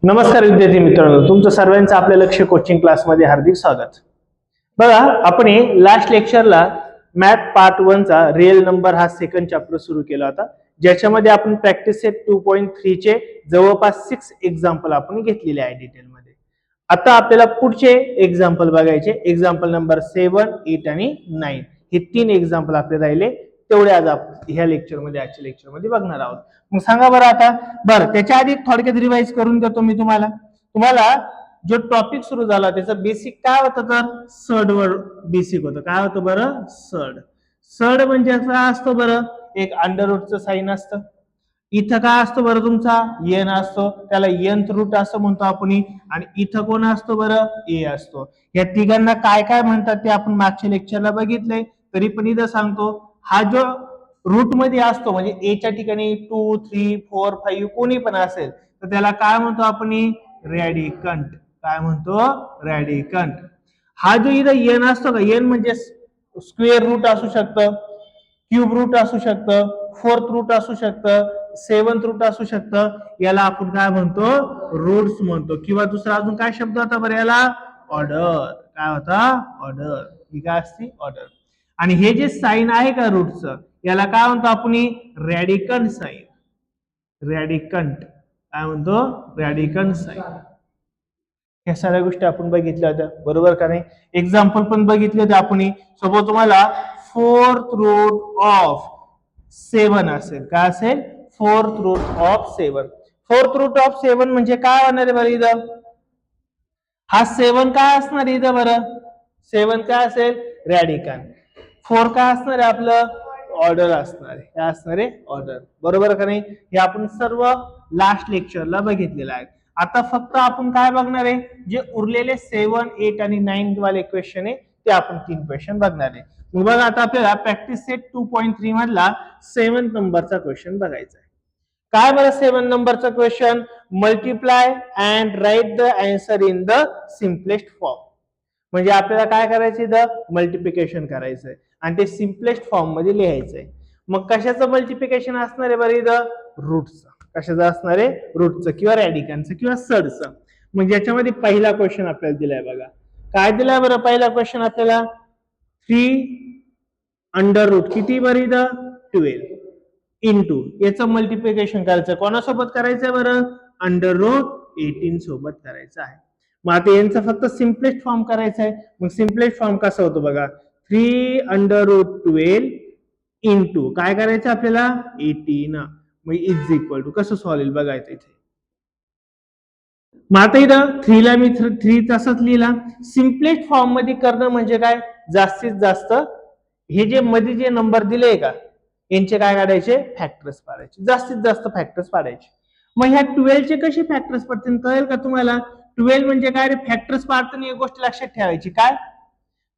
नमस्कार विद्यार्थी मित्रांनो, तुमचं सर्वांचं आपल्या लक्ष कोचिंग क्लासमध्ये हार्दिक स्वागत. बघा, आपण लास्ट लेक्चरला मॅथ पार्ट 1 चा रिअल नंबर हा सेकंड चॅप्टर सुरू केला होता, ज्याच्यामध्ये आपण प्रॅक्टिस सेट 2.3 चे जवळपास 6 एक्झाम्पल आपण घेतलेले आहे डिटेल मध्ये. आता आपल्याला पुढचे एक्झाम्पल बघायचे. एक्झाम्पल नंबर 7, 8 आणि 9 हे 3 एक्झाम्पल आपले राहिले, तेवढे आज आपण ह्या लेक्चरमध्ये आजच्या लेक्चरमध्ये बघणार आहोत. मग सांगा बरं आता. बरं, त्याच्या आधी थोडक्यात रिवाइज करून देतो मी तुम्हाला जो टॉपिक सुरू झाला त्याचं बेसिक काय होतं, तर सड वर बेसिक होतं. काय होतं बरं? सड. सड म्हणजे काय असतो बरं? एक अंडर रूटचं साइन असतं. इथं काय असतो बरं? तुमचा एन असतो, त्याला nth रूट असं म्हणतो आपण. आणि इथं कोण असतो बरं? ए असतो. या तिघांना काय काय म्हणतात ते आपण मागच्या लेक्चरला बघितलंय, तरी पण इथं सांगतो. हा जो रूट मध्ये असतो म्हणजे ए च्या ठिकाणी 2, 3, 4, 5 कोणी पण असेल तर त्याला काय म्हणतो आपण? रॅडिकंट. काय म्हणतो? रॅडिकंट. हा जो इथं एन असतो का, एन म्हणजे स्क्वेअर रूट असू शकतं, क्यूब रूट असू शकतं, फोर्थ रूट असू शकतं, सेवन्थ रूट असू शकतं. याला आपण काय म्हणतो? रूट्स म्हणतो. किंवा दुसरा अजून काय शब्द होता बरं याला? ऑर्डर. काय होता? ऑर्डर. ही काय असते? ऑर्डर. आणि हे जे साइन आहे का रूटचं, याला काय म्हणतो आपण? रॅडिकंट साइन. रॅडिकंट. काय म्हणतो? रॅडिकंट साइन. ह्या सगळ्या गोष्टी आपण बघितल्या होत्या, बरोबर का नाही? एक्झाम्पल पण बघितले होते आपण. सपोज तुम्हाला फोर्थ रूट ऑफ 7 असेल. काय असेल? Fourth root of 7. Fourth root of 7 म्हणजे काय होणार आहे बरं इथं? हा 7 काय असणार आहे इथं बरं? 7 काय असेल? रॅडिकन. 4 काय असणार आहे आपलं? ऑर्डर असणार आहे. काय असणार आहे? ऑर्डर. बरोबर का नाही? हे आपण सर्व लास्ट लेक्चरला बघितलेलं आहे. आता फक्त आपण काय बघणार आहे? जे उरलेले 7, 8 आणि 9 वाले क्वेश्चन आहे ते आपण 3 क्वेश्चन बघणार आहे. मग बघा, आता आपल्याला प्रॅक्टिस सेट 2.3 मधला 7 नंबरचा क्वेश्चन बघायचा आहे. काय बरं 7 नंबरचा question? Multiply and write the answer in the simplest form. म्हणजे आपल्याला काय करायचं? इथं मल्टिप्लिकेशन करायचंय आणि ते सिम्पलेस्ट फॉर्म मध्ये लिहायचंय. मग कशाचं मल्टिप्लिकेशन असणार आहे बरं इथं? रूटचं. कशाचं असणार आहे? रूटचं किंवा रॅडिकनचं किंवा सडचं. म्हणजे याच्यामध्ये पहिला क्वेश्चन आपल्याला दिलाय बघा. काय दिलाय बरं पहिला क्वेश्चन आपल्याला? 3 अंडर रूट किती बरं इथं? 12 इंटू याचं मल्टिप्लिकेशन करायचं. कोणासोबत करायचंय बरं? अंडर रूट 18 सोबत करायचं आहे. मग आता यांचा फक्त सिम्पलेस्ट फॉर्म करायचा आहे. मग सिम्पलेस्ट फॉर्म कसा होतो बघा? 3 अंडर रूट 12 इंटू काय करायचं आपल्याला? 18. मग इज इक्वल टू कसं सॉल्व बघायचं इथे. मग आता इथं 3 ला मी 3 तसंच लिहिला. सिम्पलेस्ट फॉर्म मध्ये करणं म्हणजे काय? जास्तीत जास्त हे जे मध्ये जे नंबर दिले का यांचे काय काढायचे? फॅक्टर्स पाडायचे. जास्तीत जास्त फॅक्टर्स पाडायचे. मग ह्या 12 चे कसे फॅक्टर्स पडतील कळेल का तुम्हाला? 12 म्हणजे काय रे? फॅक्टर्स पाडताना एक गोष्ट लक्षात ठेवायची. काय?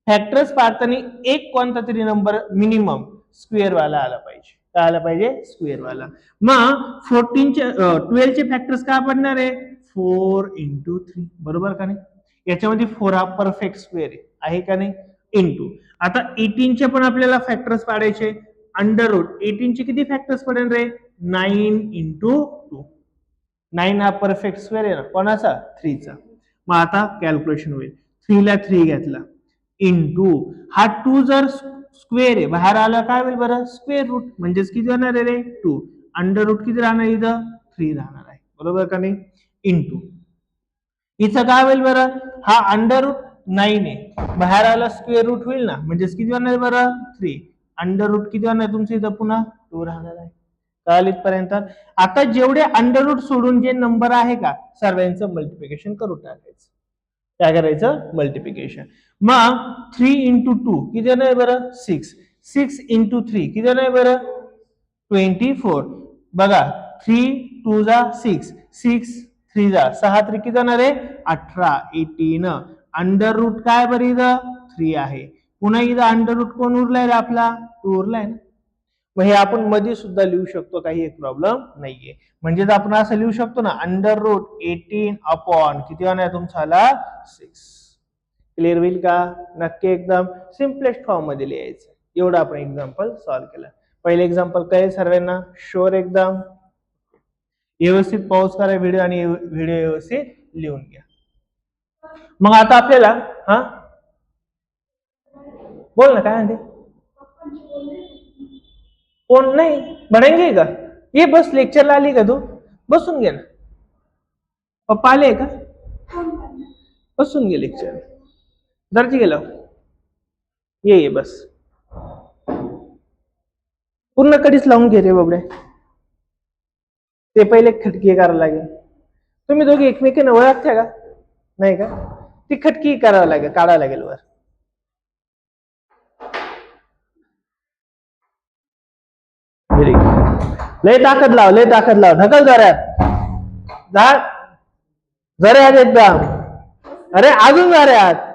फॅक्टर्स पाडताना एक कोणता तरी नंबर मिनिमम स्क्वेअर वाला आला पाहिजे. काय आला पाहिजे? स्क्वेअर वाला. मग 14 चे 12 चे फॅक्टर्स काय पडणार आहे? 4 इंटू 3. बरोबर का नाही? याच्यामध्ये 4 हा परफेक्ट स्क्वेअर आहे का नाही? इंटू आता 18 चे पण आपल्याला फॅक्टर्स पाडायचे. अंडर रूट 18 चे किती फॅक्टर्स पडेल रे? 9 इंटू 2. 9 हा परफेक्ट स्क्वेअर आहे ना, कोणाचा? 3 चा. मग आता कॅल्क्युलेशन होईल. 3 ला 3 घेतला इंटू हा 2 जर स्क्वेअर आहे बाहेर आला काय होईल बरं? Square root. म्हणजेच किती होणार आहे रे? 2. अंडर रूट किती राहणार इथं? 3 राहणार आहे. बरोबर का नाही? इंटू इथं काय होईल बरं? हा अंडर रूट 9 आहे, बाहेर आला स्क्वेअर रूट होईल ना, म्हणजेच किती होणार बरं? 3. अंडर रूट किती होणार तुमचं इथं? पुन्हा 2 राहणार आहे. कळालं इथपर्यंत? आता जेवढे अंडर रूट सोडून जे नंबर आहे का सर्वांचं मल्टिप्लिकेशन करून टाकायचं. काय करायचं? मल्टिप्लिकेशन. मग 3 इंटू 2 किती होणार बरं? 6. 6 इंटू 3 किती होणार बरं? 24. बघा 3 2 जा 6, 6 3 जा 6 3 किती होणार आहे? 18. 18. अंडर रूट काय बरं इथं? 3 आहे. पुन्हा इथं अंडर रूट कोण उरलाय रे आपला? 2 उरलाय ना. मग हे आपण मध्ये सुद्धा लिहू शकतो, काही एक प्रॉब्लेम नाहीये. म्हणजेच आपण असं लिहू शकतो ना, अंडर रूट 18 अपॉन किती होणार तुमचा? 6. क्लिअर होईल का? नक्की एकदम सिम्पलेस्ट फॉर्म मध्ये लिहायचं. एवढं आपण एक्झाम्पल सॉल्व्ह केलं. पहिले एक्झाम्पल काय सर्वांना? शुअर एकदम? व्यवस्थित पॉज करा व्हिडिओ आणि व्हिडिओ व्यवस्थित लिहून घ्या. मग आता आपल्याला हा बोल ना काय म्हणते. कोण नाही म्हणांगे का ये बस लेक्चरला आली का तू बसून घे ना. पप्पा आले का बसून गे लेक्चर दर्जी गेला ये बस पूर्ण कडीच लावून घे रे बाबड्या. ते पहिले खटकी करायला लागेल. तुम्ही दोघे एकमेकांना ओळखता का नाही का ती खटकी करावं लागेल काढावं लागेल वर. लय ताकद लाव ढकल जऱ्यात जऱ्यात एकदम अरे अजून जऱ्यात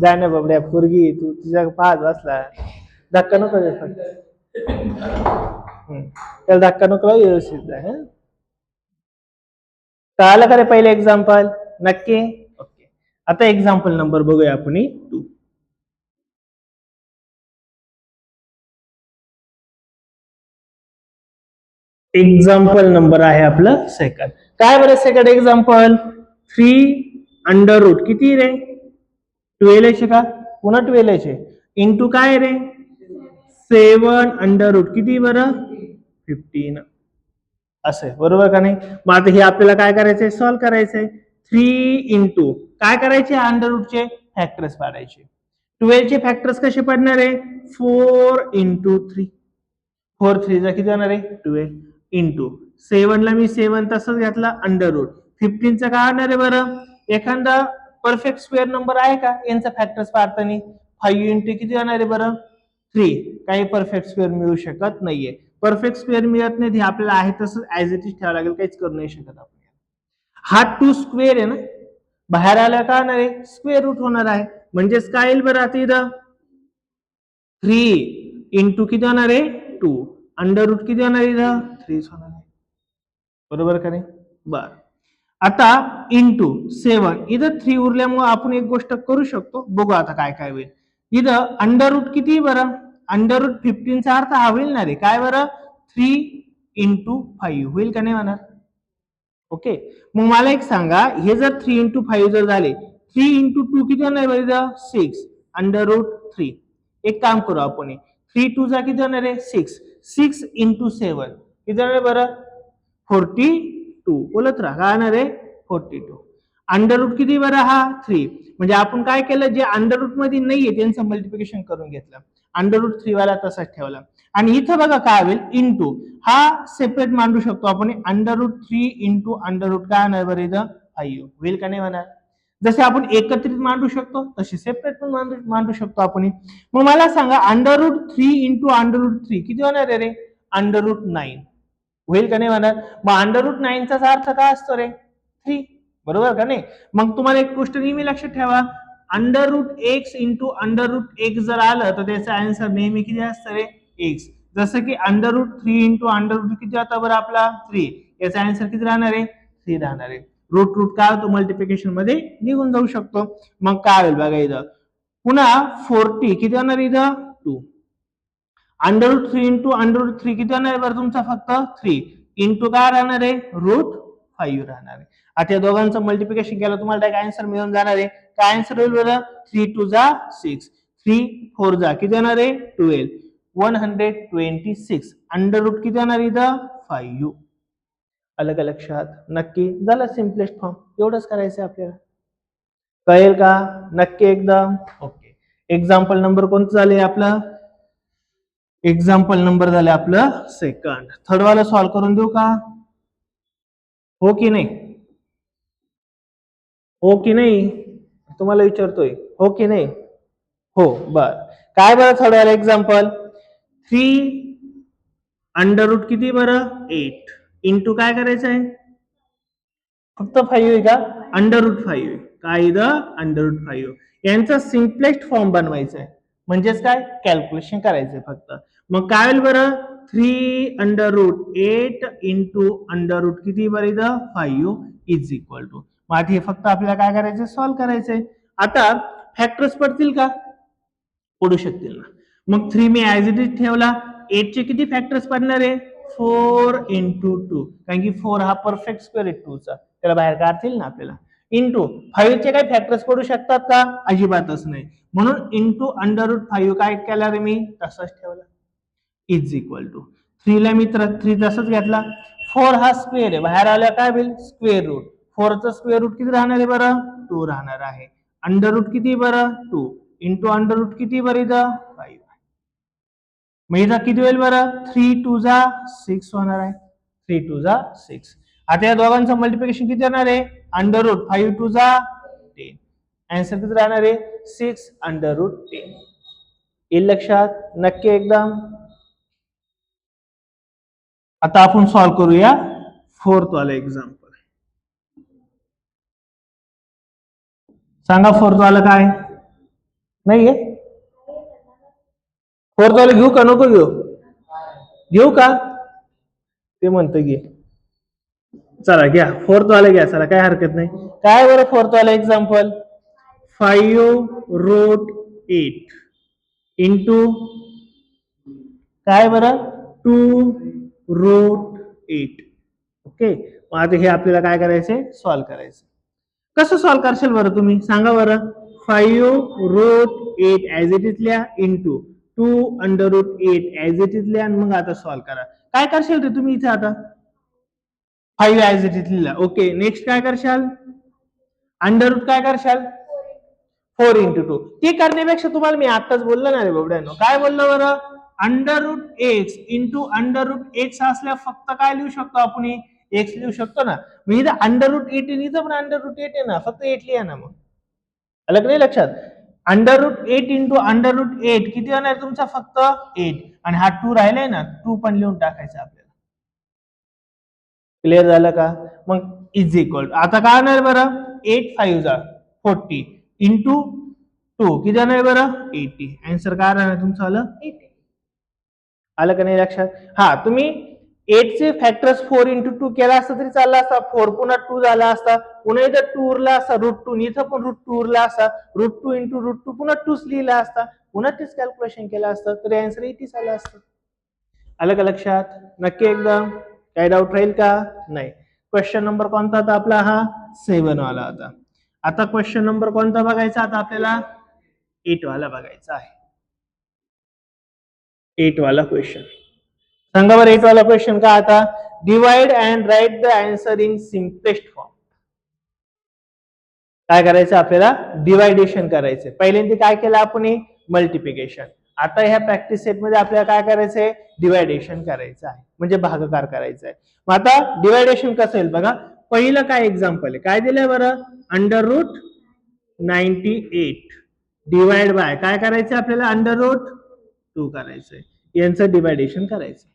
जा ना बाबड्या पोरगी तू तुझ्या पाच वाजला धक्का नको त्याला धक्का नको व्यवस्थित जा. कळालं का रे पहिले एक्झाम्पल नक्की ओके. आता एक्झाम्पल नंबर बघूया आपण 2. एक्झाम्पल नंबर आहे आपलं सेकंड. काय बरं सेकंड एक्झाम्पल 3 किती रे 12 का पुन्हा 12 इंटू काय रे 7 किती बरं 15 असं बरोबर का नाही. मग आता हे आपल्याला काय करायचंय सॉल्व करायचंय. 3 इंटू काय करायचे अंडररूटचे फॅक्टर्स पाडायचे. 12 चे फॅक्टर्स कसे पडणार आहे 4 इंटू 3 4 3 किती जाणार आहे 12 इंटू 7 ला मी 7 तसंच घातला अंडररूट 15 चा काय आणणार आहे बरं. एखादा परफेक्ट स्क्वेअर नंबर आहे का यांचा फॅक्टर्स पाडताना 5 इंटू किती जाणार आहे बरं 3 काही परफेक्ट स्क्वेअर मिळू शकत नाहीये. परफेक्ट स्क्वेअर मिळत नाही हे आपल्याला आहे तसंच ऍज इट इज ठेवावं लागेल काहीच करू नाही शकत आपण. हा 2 स्क्वेअर आहे ना बाहेर आला का होणार आहे स्क्वेअर रूट होणार आहे म्हणजेच काय येईल बरं आता इथं 3 इंटू किती होणार आहे 2 अंडररूट किती होणार आहे इथं 3 होणार आहे बरोबर का नाही. बर आता इंटू 7 इथं 3 उरल्यामुळे आपण एक गोष्ट करू शकतो बघू आता काय काय होईल. इथं अंडररूट किती बरं अंडररूट 15 चा अर्थ हा होईल ना रे काय बरं 3 इंटू 5 होईल का नाही होणार. ओके मग मला एक सांगा हे जर 3 इंटू 5 जर झाले 3 इंटू 2 किती होणार बरं 6 अंडररूट 3. एक काम करू आपण 3 2 जा किती होणार आहे 6 इंटू 7 किती होणार बरं 42 बोलत राहा काय होणार आहे 42 अंडररूट किती बरं हा 3 म्हणजे आपण काय केलं जे अंडररूट मध्ये नाहीये त्यांचं मल्टिप्लिकेशन करून घेतलं अंडररूट 3 वाला तसाच ठेवला. आणि इथं बघा काय होईल इंटू हा सेपरेट मांडू शकतो आपण अंडररूट 3 इंटू अंडररूट काय होणार बरं इथं 5 होईल का नाही होणार. जसे आपण एकत्रित मांडू शकतो तसे सेपरेट पण मांडू शकतो आपण. मग मला सांगा अंडररूट 3 इंटू अंडररूट 3 किती होणार आहे रे अंडररूट 9 होईल का नाही होणार. मग अंडररूट 9 चा अर्थ काय असतो रे 3 बरोबर का नाही. मग तुम्हाला एक गोष्ट नेहमी लक्षात ठेवा under root x into under root x जर आलं तर त्याचा आन्सर नेहमी किती असतं रे एक्स. जसं की अंडररूट 3 इंटू अंडररूट किती होता बरं आपला 3 याचा आन्सर किती राहणार आहे 3 राहणार आहे. रूट रूट काय होतो मल्टिप्लिकेशन मध्ये निघून जाऊ शकतो. मग काय होईल बघा इथं पुन्हा 40 किती होणार इथं 2 अंडररूट 3 इंटू अंडररूट 3 किती होणार आहे बरं तुमचा फक्त 3 इंटू काय राहणार आहे रूट 5 राहणार आहे. आता या दोघांचं मल्टिप्लिकेशन केलं तुम्हाला काय आन्सर मिळून जाणार आहे काय आन्सर होईल बरं 3 2 जा 6 3 4 जा किती होणार आहे 12 126 अंडररूट किती होणार इथं 5 अलग अलग लक्षात नक्की झालं सिम्पलेस्ट फॉर्म एवढंच करायचं आपल्याला कळेल का नक्की एकदम ओके. एक्झाम्पल नंबर कोणतं झाले आपलं एक्झाम्पल नंबर झाले आपलं सेकंड. थर्ड वाला सॉल्व करून देऊ का हो की नाही हो की नाही तुम्हाला विचारतोय हो की नाही हो बर. काय बरं थर्ड वाला एक्झाम्पल 3 अंडररूट किती बरं 8 इंटू काय करायचं आहे फक्त 5 आहे का अंडररूट 5 काय इथं अंडररूट 5 यांचा सिम्पलेस्ट फॉर्म बनवायचा आहे म्हणजेच काय कॅल्क्युलेशन करायचंय फक्त. मग काय होईल बरं 3 अंडररूट 8 इंटू अंडररूट किती बरं इथं 5 इज इक्वल टू मग हे फक्त आपल्याला काय करायचंय सॉल्व करायचंय. आता फॅक्टर्स पडतील का पडू शकतील ना. मग 3 मी ऍज इट इज ठेवला 8 चे किती फॅक्टर्स पडणार आहे 4 इंटू 2, कारण की 4 हा परफेक्ट स्क्वेअर आहे 2 चा, त्याला बाहेर काढतील ना आपल्याला. इंटू 5 चे काही फॅक्टर्स पडू शकतात का? अजिबातच नाही. म्हणून इंटू √5 काय केला रे मी? तसंच ठेवला. इज इक्वल टू 3 ला मी 3 तसंच घेतला. 4 हा स्क्वेअर आहे, बाहेर आला काय होईल? Square route. 4 चं स्क्वेअर रूट किती राहणार आहे बरं? 2 राहणार आहे. अंडर रूट किती बरं? 2 इंटू अंडर रूट किती बरं इथं? 5. मग इथं किती होईल बरं? 3 2 जा 6 होणार आहे. 3 2 जा 6. आता या दोघांचं मल्टिप्लिकेशन किती येणार आहे? अंडर रूट 5 2 जा 10. आन्सर किती राहणार आहे? 6 अंडर रूट 10. येईल लक्षात? नक्की एकदम. आता आपण सॉल्व करूया 4th वाला एक्झाम्पल. सांगा 4th वाला काय? नाहीये? 4th वाला घेऊ का नको घेऊ? घेऊ का? ते म्हणतं घे. चला घ्या 4th वाला घ्या, चला काय हरकत नाही. काय बरं 4th वाला एक्झाम्पल? 5√8 इंटू काय बरं? 2√8. ओके, मग आता हे आपल्याला काय करायचंय? सॉल्व करायचं. कसं सॉल्व करशाल बरं तुम्ही? सांगा बरं. 5√8 ऍज इट इज लिहा इंटू 2√8 ऍज इट इज लिहा, मग आता सॉल्व करा. काय करशाल रे तुम्ही इथे आता? 5 ऍज इट इज लिहा. ओके, नेक्स्ट काय करशाल? अंडर रूट काय करशाल? 4 इंटू 2. ते करण्यापेक्षा तुम्हाला मी आताच बोललो ना रे बाबड्यानो. काय बोललो बरं? √x इंटू √x असल्या फक्त काय लिहू शकतो आपण? एक्स लिहू शकतो ना. मी इथं √8 इथं पण √8 आहे ना, फक्त 8 लिहा ना. मग अलग नाही लक्षात? √8 इंटू √8 किती होणार तुमचा? फक्त 8. आणि हा 2 राहिलाय ना, 2 पण लिहून टाकायचा आपल्याला. क्लिअर झालं का? मग इज इक्वल आता काय होणार बरं? 8 5 जा 40 इंटू 2 किती जाणार बरं? 80. आन्सर काय राहणार तुमचं? आलं 80. आलं का नाही लक्षात? हा, तुम्ही 8 चे फॅक्टर्स 4 इंटू 2 केला असता तरी चालला असता. 4 पुन्हा 2 झाला असता, पुन्हा इथं 2 उरला असता √2, इथं पण √2 उरला असता, √2 इंटू √2 पुन्हा 2 लिहिला असता, पुन्हा तेच कॅल्क्युलेशन केलं असतं, तर आन्सर 80 आलं असतं. आलं का लक्षात? नक्की एकदम. काही डाऊट राहील का? नाही. क्वेश्चन नंबर कोणता होता आपला? हा 7 वाला होता. आता क्वेश्चन नंबर कोणता बघायचा? आता आपल्याला 8 वाला बघायचा आहे. 8 वाला क्वेश्चन सांगा बरं. 8 वाला क्वेश्चन का? आता divide and write the answer in simplest form. काय करायचं आपल्याला? डिवायडेशन करायचं. पहिल्यांदा काय केलं आपण? मल्टिप्लिकेशन. आता ह्या प्रॅक्टिस सेट मध्ये आपल्याला काय करायचंय? डिवायडेशन करायचं आहे, म्हणजे भागाकार करायचा आहे. मग आता डिवायडेशन कसं येईल बघा. पहिलं काय एक्झाम्पल आहे? काय दिलंय बरं? √98 डिवाइड बाय काय करायचं आपल्याला? √2 करायचंय. यांचं डिवायडेशन करायचं.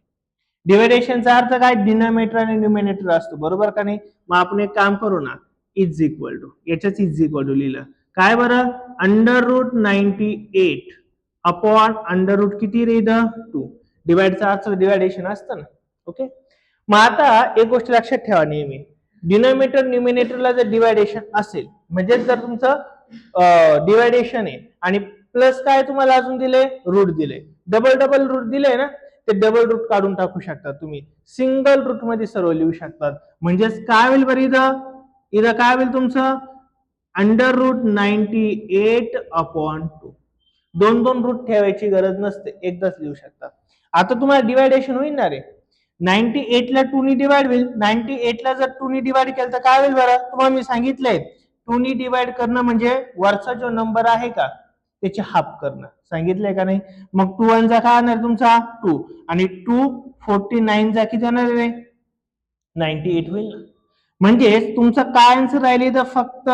डिवायडेशनचा अर्थ काय? डिनॉमिनेटर आणि न्यूमरेटर असतो, बरोबर का नाही? मग आपण एक काम करू ना, इज इक्वल टू, याच्याच इज इक्वल टू लिहिलं. काय बरं? √98 अपॉन √ किती रे? 2. डिवाइडचा अर्थ डिवायडेशन असतं ना. ओके, मग आता एक गोष्ट लक्षात ठेवा नेहमी, डिनॉमिनेटर न्यूमरेटरला जर डिवायडेशन असेल, म्हणजे जर तुमचं डिवायडेशन आहे आणि प्लस काय तुम्हाला अजून दिले? रूट दिले. डबल रूट दिले ना, ते डबल रूट काढून टाकू शकता तुम्ही. सिंगल रूट मध्ये सर्व लिहू शकतात. म्हणजेच काय होईल बरं इथं? इथं काय होईल तुमचं? √98 अपॉन 2. दोन रूट ठेवायची गरज नसते, एकदाच लिहू शकता. आता तुम्हाला डिवायडेशन होईल ना रे. 98 ला 2 ने डिवाइड होईल. 98 ला जर 2 ने डिवाइड केलं तर काय होईल बरं? तुम्हाला मी सांगितलंय 2 ने डिवाइड करणं म्हणजे वरचा जो नंबर आहे का त्याचे हाफ करणं. सांगितलंय का नाही? मग 2 1 चा काय होणार तुमचा? 2 आणि 2 49 चा किती होणार रे? 98 होईल ना. म्हणजे तुमचं काय आन्सर राहिले तर फक्त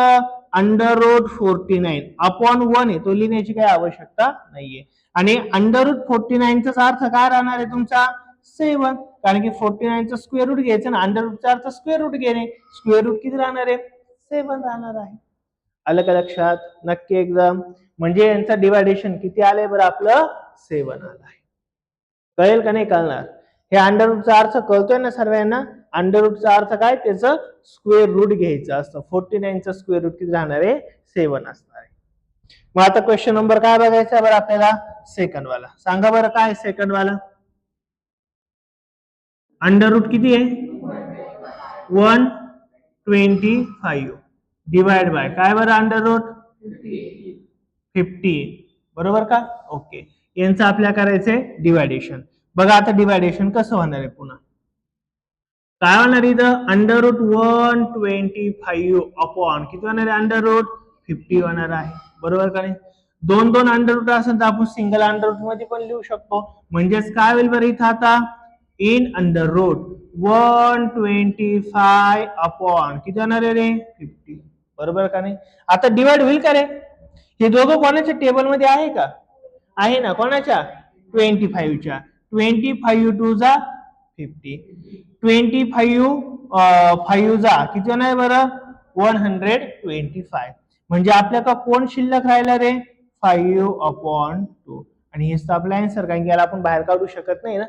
√49 अपॉन 1 आहे, तो लिहिण्याची काही आवश्यकता नाहीये. आणि √49 चा अर्थ काय राहणार आहे तुमचा? 7. कारण की 49 चा स्क्वेअर रूट घ्यायचा ना, √चा अर्थ स्क्वेअर रूट घेणे. स्क्वेअर रूट किती राहणार आहे? 7 राहणार आहे. आलं का लक्षात? नक्की एकदम. म्हणजे यांचं डिवायडेशन किती आलंय बरं आपलं? 7 आलं आहे. कळेल का नाही कळणार? हे √चा अर्थ कळतोय ना सर्वांना? √चा अर्थ काय? त्याचं स्क्वेअर रूट घ्यायचं असतं. 49 चा स्क्वेअर रूट किती राहणार आहे? 7 असणार आहे. मग आता क्वेश्चन नंबर काय बघायचा बरं आपल्याला? सेकंड वाला. सांगा बरं काय सेकंड वाला? अंडर रूट किती आहे 125 डिवाइड बाय काय बरं अंडर रूट 50 बरोबर का. ओके यांचं आपल्याला करायचंय डिवायडेशन. बघा आता डिवायडेशन कसं होणार आहे पुन्हा काय होणार इथं अंडर रूट 125 अपॉन किती होणार आहे अंडर रूट 50 होणार आहे बरोबर का नाही. दोन दोन अंडर रूट असेल तर आपण सिंगल अंडर रूट मध्ये पण लिहू शकतो. म्हणजेच काय होईल बरं इथं आता इन अंडर रूट 125 अपॉन किती होणार आहे रे 50 बरोबर का नाही. आता डिवाइड होईल का रे. हे दोघं कोणाच्या टेबल मध्ये आहे का आहे ना कोणाच्या 25 च्या 25 टू जा 50 25 5 जा किती होणार बरं 125 म्हणजे आपल्याला कोण शिल्लक राहिला रे 5/2 आणि हेच तर आपला आन्सर कारण की याला आपण बाहेर काढू शकत नाही ना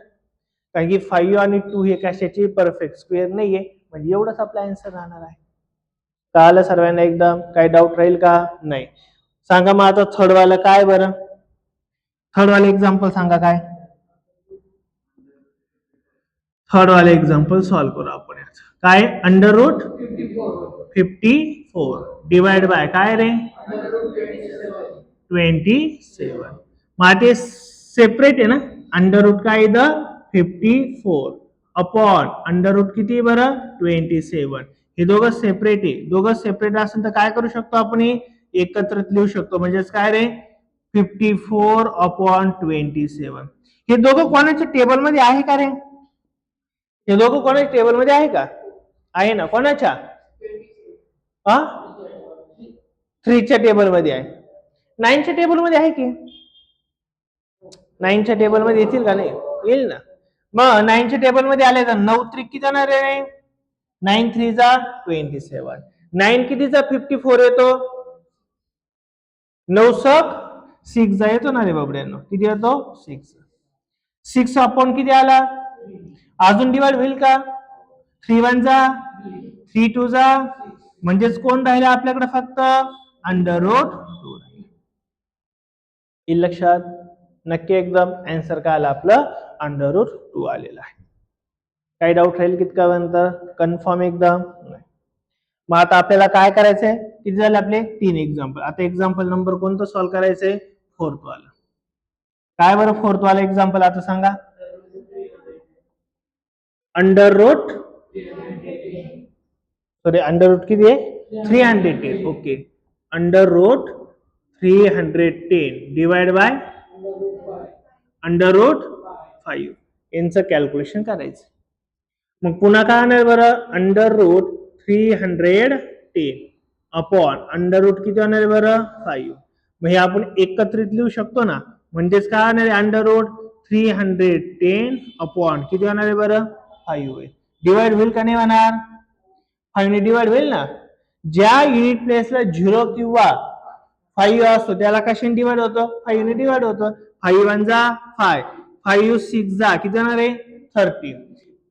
कारण की 5 आणि 2 हे कशाचे परफेक्ट स्क्वेअर नाहीये म्हणजे एवढंच आपला आन्सर राहणार आहे. कळालं सर्वांना एकदम काही डाऊट राहील का नाही. सांगा मग आता थर्ड वाला काय बरं थर्ड वाले एक्झाम्पल सांगा काय थर्ड वाले एक्झाम्पल सॉल्व्ह करू आपण याचं काय अंडर रूट 54 डिवाइड बाय काय रे 27 मग ते सेपरेट आहे ना अंडर रूट काय इथं 54 अपॉन अंडर रूट किती बरं 27 हे दोघं सेपरेट आहे दोघं सेपरेट असेल तर काय करू शकतो आपण एकत्रित लिहू शकतो म्हणजेच काय रे 54 अपॉन 27 हे दोघं कोणाच्या टेबल मध्ये आहे का रे हे दोघं कोणाच्या टेबल मध्ये आहे का आहे ना कोणाच्या 3 च्या टेबल मध्ये आहे 9 च्या टेबल मध्ये आहे की 9 च्या टेबल मध्ये येतील का नाही येईल ना. मग 9 च्या टेबल मध्ये आले तर 9 त्रिक किती जाणार आहे 9 3 जा 27 9 कितीचा 54 येतो 9 सक 6 जा येतो ना रे बाबड्यांनो किती येतो 6 अपॉन किती आला अजून डिवाइड होईल का 3 1 जा 3 2 जा म्हणजेच कोण राहिला आपल्याकडे फक्त अंडर रूट 2 राहील लक्षात नक्की एकदम आन्सर काय आला आपलं अंडर रूट 2 आलेला आहे. काही डाऊट राहील कितकापर्यंत कन्फर्म एकदम मग आता आपल्याला काय करायचंय किती झाले आपले 3 एक्झाम्पल. आता एक्झाम्पल नंबर कोणतं सॉल्व्ह करायचंय 4th वाला काय बरं 4th वाला एक्झाम्पल आता सांगा under root sorry under root किती आहे 310 okay under root 310 divide by under root 5 यांचं कॅल्क्युलेशन करायचं. मग पुन्हा काय होणार बरं under root 310 upon under root किती होणार बरं 5 मग हे आपण एकत्रित लिहू शकतो ना म्हणजेच काय होणार आहे अंडर रूट 310 अपॉन किती होणार आहे बरं 5 होईल डिवाइड होईल का नाही होणार 5 ने डिवाइड होईल ना ज्या युनिट प्लेसला 0 किंवा 5 असतो त्याला कशाने डिवाइड होतो 5 ने डिवाइड होतो 5 1 जा 5 5 6 जा किती जाणार आहे 30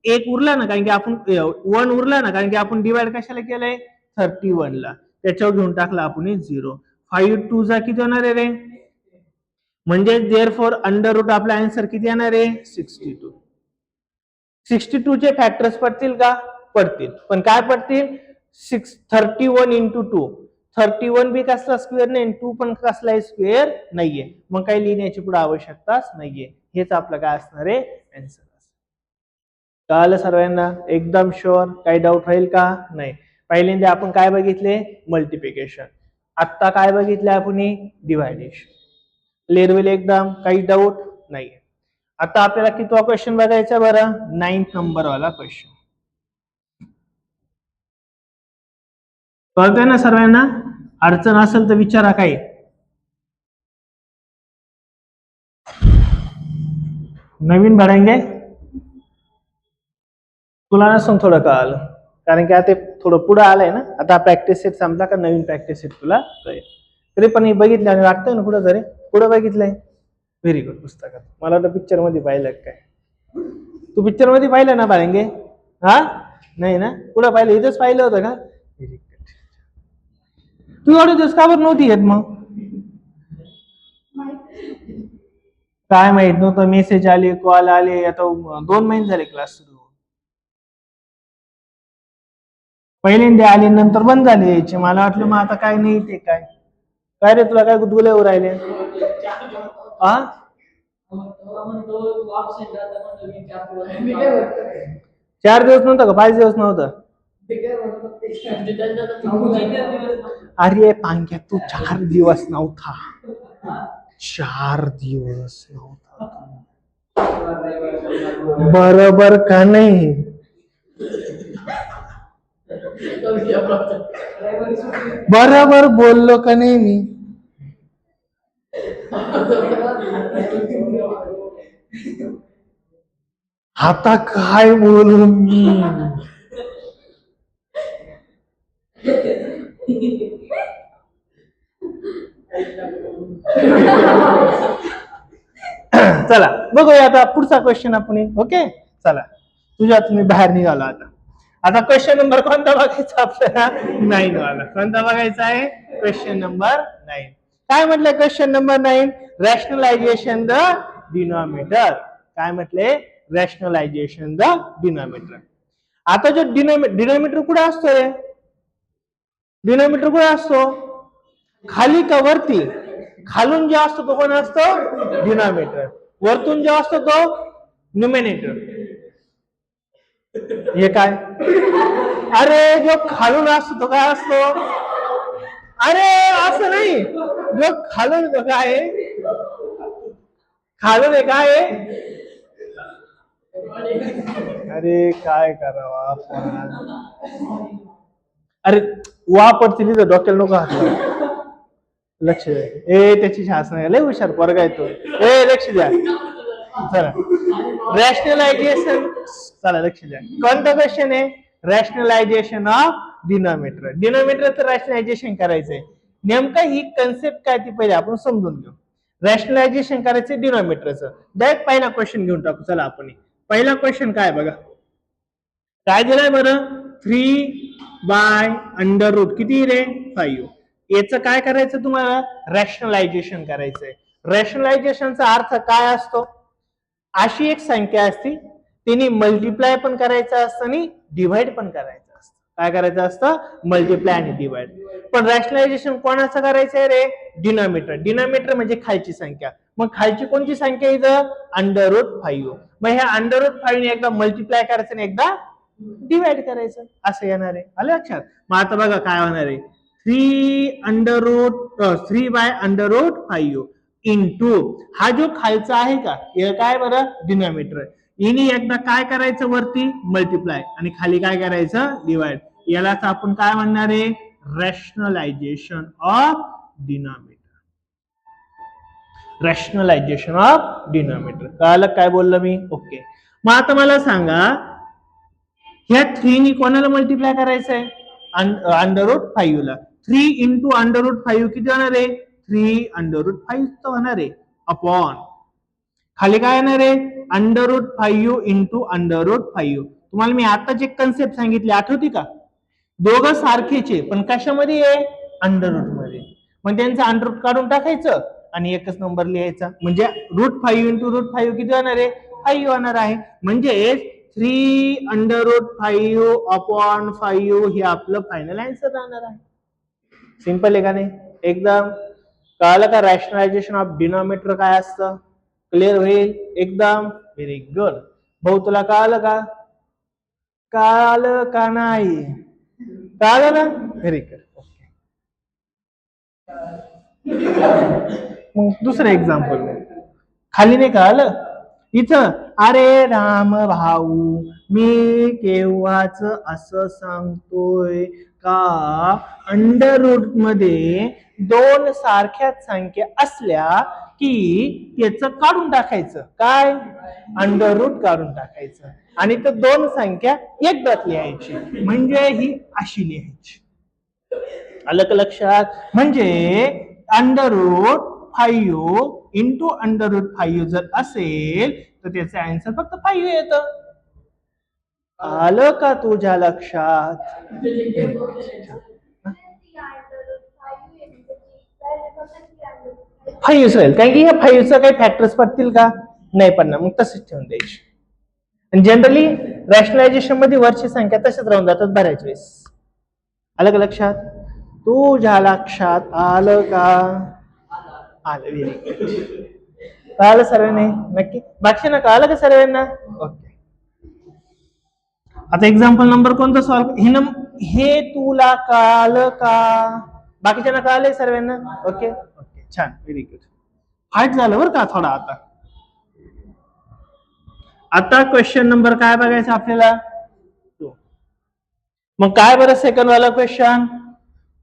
एक उरला ना कारण की आपण 1 उरला ना कारण की आपण डिवाइड कशाला केलंय 31 ला त्याच्यावर घेऊन टाकला आपण 0 5 2 जा किती होणार आहे रे म्हणजे देअरफॉर अंडर रूट आपला आन्सर किती येणार आहे 62 चे फॅक्टर्स पडतील का पडतील पण काय पडतील 31 इंटू 2 31 बी कसला स्क्वेअर नाही 2 पण कसलाही स्क्वेअर नाहीये मग काही लिहिण्याची पुढे आवश्यकताच नाहीये हेच आपलं काय असणार आहे आन्सर कळालं सर्वांना एकदम शुअर काही डाऊट राहील का नाही. पहिल्यांदा आपण काय बघितले मल्टिप्लिकेशन आता काय बघितले आपण डिव्हायडेशन क्लिअर एकदम काही डाऊट नाही. आता आपल्याला कितवा क्वेश्चन बघायचा बरं 9th नंबर वाला क्वेश्चन कळतंय ना सर्वांना अडचण असेल तर विचारा काही नवीन भरांगे तुला नसून थोडं कळालं कारण की आता थोडं पुढे आलंय ना आता प्रॅक्टिस सेट संपला का नवीन प्रॅक्टिस सेट तुला कळेल तरी पण हे बघितलं आणि वाटतंय ना कुठं जरी पुढे बघितलंय व्हेरी गुड पुस्तकात मला वाटतं पिक्चर मध्ये पाहिलं काय तू पिक्चर मध्ये पाहिलं ना पाहिजे हा नाही ना पुढे पाहिलं इथंच पाहिलं होतं का व्हेरी गुड तू एवढे दिवस का बरं नव्हती येत मग काय माहित नव्हतं मेसेज आले कॉल आले आता 2 महिने झाले क्लास सुरू पहिल्यांदा आले नंतर बंद झाले यायचे. मला वाटलं मग आता काय नाही ते काय काय रे तुला काय गुदगुले राहिले हा 4 दिवस नव्हतं का 5 दिवस नव्हतं. अरे पांग्या तू 4 दिवस नव्हता 4 दिवस नव्हता बरोबर का नाही. बरोबर बोललो का नाही मी. आता काय बोलू मी. चला बघूया आता पुढचा क्वेश्चन आपण. ओके चला तुझ्या तुम्ही बाहेर निघाला आता. आता क्वेश्चन नंबर कोणता बघायचा आपल्याला 9 वाला. कोणता बघायचा आहे क्वेश्चन नंबर 9. काय म्हटलंय question number 9 rationalisation the denominator. काय म्हटले रॅशनलायझेशन द डिनॉमिनेटर. आता जो डिनॉमिनेटर कुठे असतो रे. डिनॉमिनेटर कुठे असतो खाली का वरती. खालून जो असतो तो कोण असतो डिनॉमिनेटर. वरतून जो असतो तो न्यूमरेटर. हे काय अरे जो खालून असतो तो काय असतो. अरे असं नाही जो खालून तो काय खालून आहे काय. अरे काय करावा. अरे वापरते तिथं डोक्याला नको हात. लक्ष द्या ए त्याची शास नाही लय हुशार पोरगा आहे तो. ए लक्ष द्या चला रॅशनलायझेशन. चला लक्ष द्या कोणता क्वेश्चन आहे रॅशनलायझेशन ऑफ डिनॉमिनेटर. डिनॉमिनेटरचं रॅशनलायझेशन करायचंय. नेमका ही कन्सेप्ट काय ती पहिले आपण समजून घेऊ. रॅशनलायझेशन करायचं डिनॉमिनेटरचं. डायरेक्ट पहिला क्वेश्चन घेऊन टाकू. चला आपण पहिला क्वेश्चन काय बघा काय दिलाय बरं 3/√. किती रे 5. याचं काय करायचं तुम्हाला रॅशनलायझेशन करायचंय. रॅशनलायझेशनचा अर्थ काय असतो अशी एक संख्या असते तिने मल्टिप्लाय पण करायचं असतं आणि डिवाइड पण करायचं असतं. काय करायचं असतं मल्टिप्लाय आणि डिवाइड. पण रॅशनलायझेशन कोणाचं करायचंय रे डिनॉमिनेटर. डिनॉमिनेटर म्हणजे खालची संख्या. मग खालची कोणती संख्या इथं √5. मग ह्या √5 ने एकदा मल्टिप्लाय करायचं आणि एकदा डिवाइड करायचं असं येणार आहे. आलं लक्षात. मग आता बघा काय होणार आहे 3/√5 इंटू हा जो खालचा आहे का हे काय बरं डिनॉमिनेटर. याने एकदा काय करायचं वरती मल्टिप्लाय आणि खाली काय करायचं डिवाइड. यालाच आपण काय म्हणणार आहे rationalisation of denominator. Rationalisation of denominator. कळालं काय बोललो मी. ओके मग आता मला सांगा ह्या 3 नी कोणाला मल्टिप्लाय करायचंय √5 ला. 3 इंटू √5 किती होणार आहे 3/5 होणार आहे अपॉन खाली काय येणार आहे √5 इंटू √5. तुम्हाला मी आता जे कन्सेप्ट सांगितले आठवते का. दोघं सारखेचे पण कशामध्ये आहे अंडररूट मध्ये. मग त्यांचं अंडररूट काढून टाकायचं आणि एकच नंबर लिहायचा. म्हणजे √5 इंटू √5 किती होणार आहे 5 होणार आहे. म्हणजे 3/5 अपॉन 5 हे आपलं फायनल आन्सर राहणार आहे. सिंपल आहे का नाही एकदम. कळलं का रॅशनलायझेशन ऑफ डिनॉमिनेटर काय असतं. क्लिअर होईल एकदम. Very good. भाऊ तुला कळलं का. कळलं का नाही कळलं ना. Very good. मग दुसरं एक्झाम्पल खाली नाही कळलं इथं. अरे राम भाऊ मी केव्हाच असं सांगतोय का अंडररूट मध्ये 2 सारख्याच संख्या असल्या की त्याचं काढून टाकायचं. काय अंडररूट काढून टाकायचं आणि तर 2 संख्या एकदाच लिहायची. म्हणजे ही अशी लिहायची. आलं का लक्षात. म्हणजे √5 इंटू √5 जर असेल तर त्याचे आन्सर फक्त 5 येतं. आलं का तुझ्या लक्षात. 5 असेल कारण की ह्या 5चं काही फॅक्टर्स पडतील का नाही पडणार. मग तसंच ठेवून द्यायची. आणि जनरली रॅशनलायझेशन मध्ये वरची संख्या तसेच राहून जातात बऱ्याच वेळेस. आलं का लक्षात? तुझ्या लक्षात आलं का? आलं. कळालं सर्वांनी? नक्की बाकीना कळालं का सर्वांना? ओके. आता एक्झाम्पल नंबर कोणतं सॉल्व हे तुला कळालं का? बाकीच्यांना कळालंय सर्वांना? ओके ओके छान व्हेरी गुड. हार्ड झालं बरं का थोडा. आता क्वेश्चन नंबर काय बघायचं आपल्याला? मग काय बरं सेकंड वाला क्वेश्चन?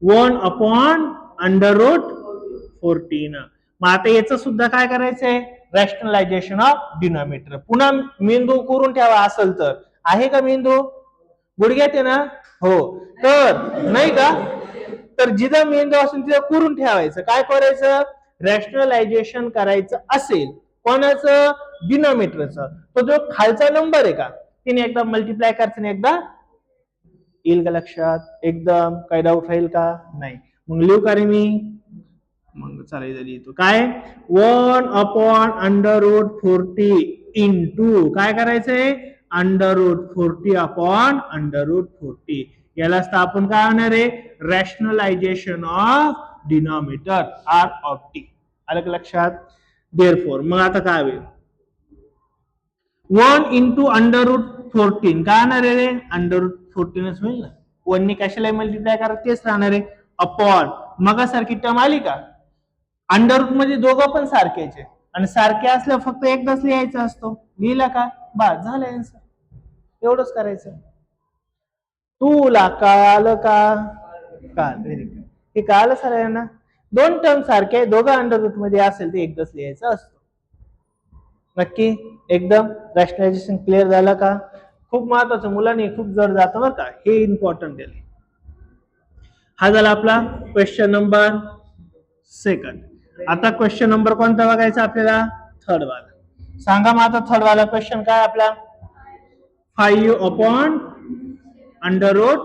1/√14. मग आता याचं सुद्धा काय करायचंय? Rationalisation of denominator. पुन्हा मेंदू करून ठेवा असेल तर. आहे का मेंदू? गुडघ्यात आहे ना? हो. तर नाही का? तर जिथं मेंदू असेल तिथं करून ठेवायचं. काय करायचं? रॅशनलायझेशन करायचं असेल कोणाचं? डिनॉमिनेटरचं. तो जो खालचा नंबर आहे का तिने एकदा मल्टिप्लाय करायचं आणि एकदा येईल का लक्षात? एकदम काही डाऊट राहील का? नाही. मग लिहू का रे मी? मग चालेल लिहितो. काय? 1/√40 इंटू काय करायचंय? √40/√40. यालाच तर आपण काय होणार आहे? Rationalisation of denominator R of T. आलं का लक्षात? देअरफॉर मग आता काय होईल? 1 इंटू √14 काय होणार आहे रे? √14च होईल ना. 1 ने कशाला मल्टिप्लाय करा तेच राहणार आहे. अपॉन मग सारखी टर्म आली का? अंडररूट मध्ये दोघं पण सारखेचे आणि सारखे असल्यावर फक्त एकदाच लिहायचा असतो. लिहिला का? बस झालं आन्सर. एवढंच करायचं. तुला कळालं का? Very good. हे कळालं सगळ्यांना? दोन टर्म सारखे दोघं अंडररूट मध्ये असेल ते एकदाच लिहायचं असतं. नक्की एकदम रॅशनलायझेशन क्लिअर झालं का? खूप महत्वाचं. मुलांनी खूप जड जातं बरं का. हे इम्पॉर्टंट आहे. हा झाला आपला क्वेश्चन नंबर सेकंड. आता क्वेश्चन नंबर कोणता बघायचा आपल्याला? थर्ड वाला. सांगा मग आता थर्ड वाला क्वेश्चन काय आपला? 5/√7.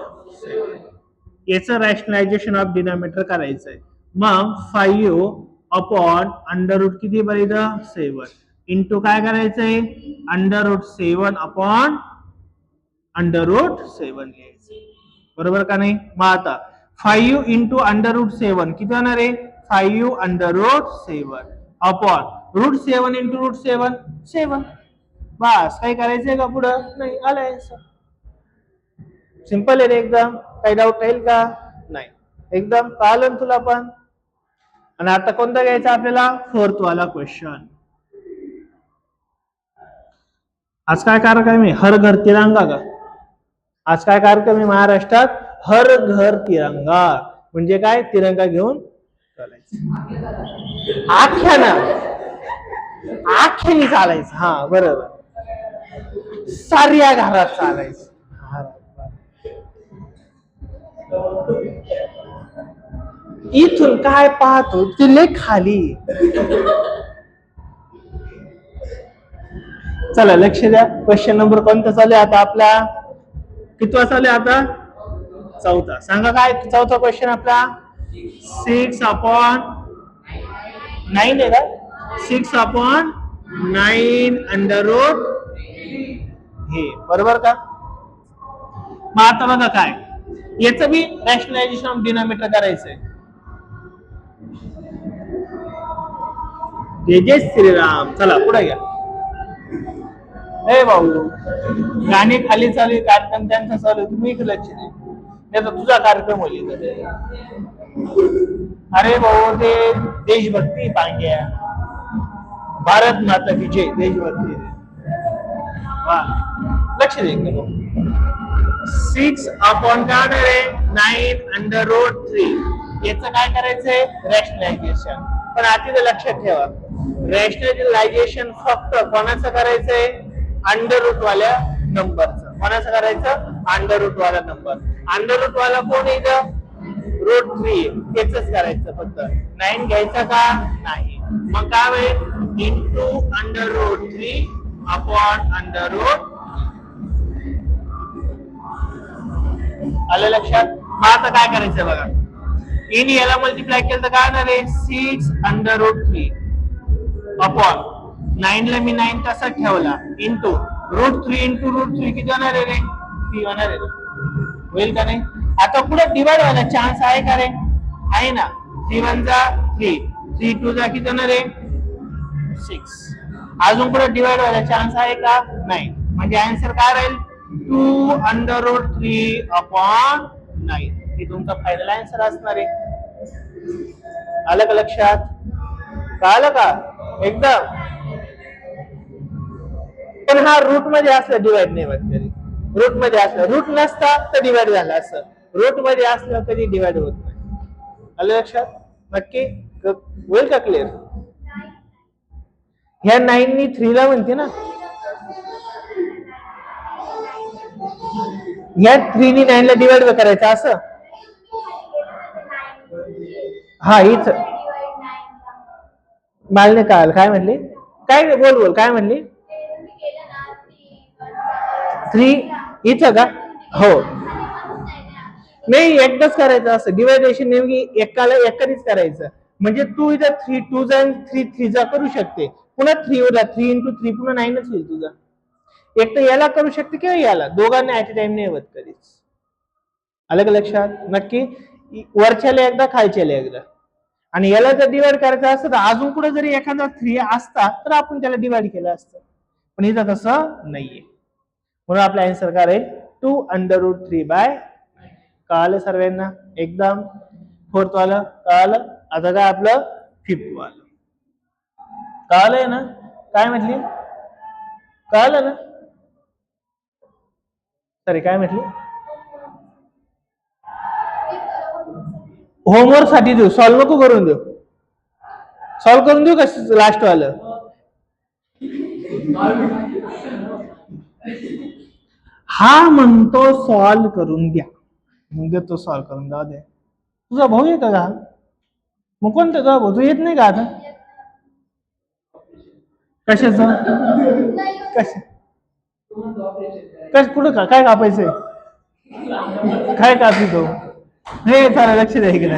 याचं रॅशनलायझेशन ऑफ डिनॉमिनेटर करायचंय. मग 5/√, किती बरं? 7 इंटू काय करायचंय? √7/√7 लिहायचं. बरोबर का नाही? मग आता 5 इंटू √7 किती होणार आहे? 5/√7 अपॉन √7 इंटू √7 7. बस काही करायचंय का पुढं? नाही. आलंय. सिंपल आहे रे एकदम. काही डाऊट राहील का? नाही. एकदम कळलं तुला पण. आणि आता कोणता घ्यायचा आपल्याला? फोर्थ वाला क्वेश्चन. आज काय कार्यक्रम आहे? हर घर तिरंगा का? आज काय कार्यक्रम आहे महाराष्ट्रात? हर घर तिरंगा. म्हणजे काय? तिरंगा घेऊन चालायचं. आख्याने चालायचं. हा बरोबर. साऱ्या घरात चालायचं. इथून काय पाहतो तिले खाली. चला लक्ष द्या. क्वेश्चन नंबर कोणता चालू आहे आता आपला? कितवा चालू आहे आता? चौथा. सांगा काय चौथा क्वेश्चन आपला? 6/9 आहे का? 6/9 हे बरोबर का? मग आता बघा काय याचं बी रॅशनलायझेशन ऑफ डिनॉमिनेटर करायचंय. जय श्रीराम. चला पुढे घ्या. ए भाऊ गाणी खाली चालू, कार्यक्रम त्यांचा चालू, तुम्ही इकडे लक्ष दे. त्याचा तुझा कार्यक्रम होईल. अरे भाऊ ते देशभक्ती पांग्या. भारत माता की जय. देशभक्ती. लक्ष दे. 6/9 याचं काय करायचंय? रॅशनलायझेशन. पण आधी लक्षात ठेवा रॅशनलायझेशन फक्त कोणाचं करायचंय? अंडररूट वाल्या नंबरचं. कोणाचं करायचं? अंडररूट वाला नंबर. अंडररूट वाला कोण आहे इथं? √3. त्याच करायचं फक्त. 9 घ्यायचं का? नाही. मग काय होईल? Into √3 upon √. आलं लक्षात? मग आता काय करायचं बघा. इन याला मल्टिप्लाय केलं तर काय होणार आहे? 6/3 अपॉन 9 ला मी 9 तसा ठेवला इंटू √3 इंटू √3 किती होणार आहे रे? 3 होणार आहे. होईल का नाही? आता पुढे डिवाइड व्हायला चान्स आहे का रे? आहे ना. 3 1 जा 3, 3 2 जा किती होणार आहे? 6. अजून पुढे डिवाइड व्हायला चान्स आहे का? नाही. म्हणजे आन्सर काय राहील? 2√3/9. हे तुमचा फायनल आन्सर असणार आहे. आलं का लक्षात? कळलं का? एकदम. पण हा रूट मध्ये असलं डिवाइड नाही होत कधी. रूट मध्ये असलं, रूट नसता तर डिवाइड झाला असं. रूट मध्ये असलं कधी डिवाइड होत नाही. आलं लक्षात? नक्की होईल का क्लिअर? ह्या 9 नी 3 ला म्हणते ना, ह्या 3 नी 9 ला डिवाइड करायचं असं. हा हीच मालने काय म्हणली? काय बोल काय म्हणली? 3 इथं का? हो. नाही, एकदाच करायचं असं. डिवायडेशन नेमकी एकानेच करायचं. म्हणजे तू इथं 3 2 जा 3 3 जा करू शकते. पुन्हा 3 होता 3 × 3 पुन्हा 9च होईल तुझा. एक तर याला करू शकते किंवा याला, दोघांना ऍट अ टाइम नाही होत कधीच. आलं का लक्षात? नक्की. वरच्याला एकदा, खालच्याला एकदा. आणि याला जर डिवाइड करायचं असतं तर अजून पुढे जरी एखादा 3 असता तर आपण त्याला डिवाइड केलं असतं. पण इथं तसं नाहीये. म्हणून आपला आन्सर काय राहील? 2√3/9. कळालं सर्वांना? एकदम. 4th वालं कळालं? आता काय आपलं 5th वालं कळालंय ना? काय म्हटली? कळालं ना? सॉरी काय म्हटली? होमवर्क साठी देऊ, सॉल्व नको करून देऊ. सॉल्व करून देऊ का लास्ट वालं? हा म्हणतो सॉल्व करून द्या, मग देतो सॉल्व करून. जाऊ दे. तुझा भाऊ आहे का? मग कोणता तुझा भाऊ? तू येत नाही का आता? कशाचं? कुठं का काय कापायचंय? काय कापी तो? हे चला लक्ष द्या इकडे.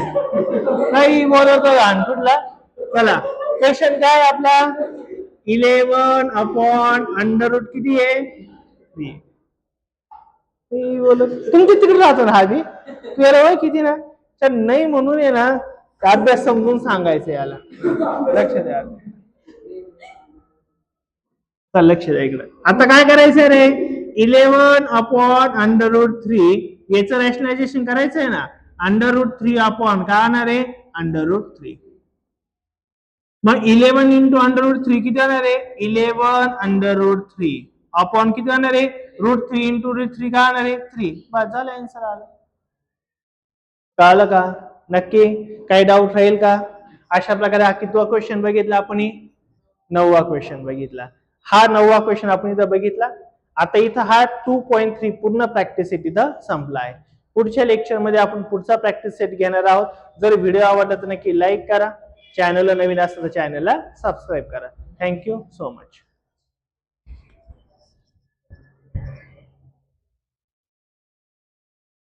काही बोलवतो लहान कुठला? चला क्वेश्चन काय आपला? 11/√, किती आहे? 3. बोलत तुमच्या तिकडे राहतो ना आधी. तुला वय किती ना? तर नाही म्हणून आहे ना, अभ्यास समजून सांगायचं याला. लक्ष द्या. लक्ष द्या इकडे. आता काय करायचंय रे? 11/√3 याचं रॅशनलायझेशन करायचं आहे ना. √3 काय होणार आहे? √3. मग 11 × √3 किती होणार आहे? 11√3 अपॉन किती होणार आहे? √3 × √3 काय होणार आहे? 3. बस झालं, आन्सर आलं. कळलं का? नक्की. काही डाऊट राहील का? अशा प्रकारे हा कितवा क्वेश्चन बघितला आपण? 9वा क्वेश्चन बघितला. हा 9वा क्वेश्चन आपण इथं बघितला. आता इथं हा 2.3 पूर्ण प्रॅक्टिस सेट इथं संपला आहे. पुढच्या लेक्चर मध्ये आपण पुढचा प्रॅक्टिस सेट घेणार आहोत. जर व्हिडिओ आवडला तर नक्की लाईक करा. चॅनलला नवीन असेल तर चॅनलला सबस्क्राईब करा. Thank you so much.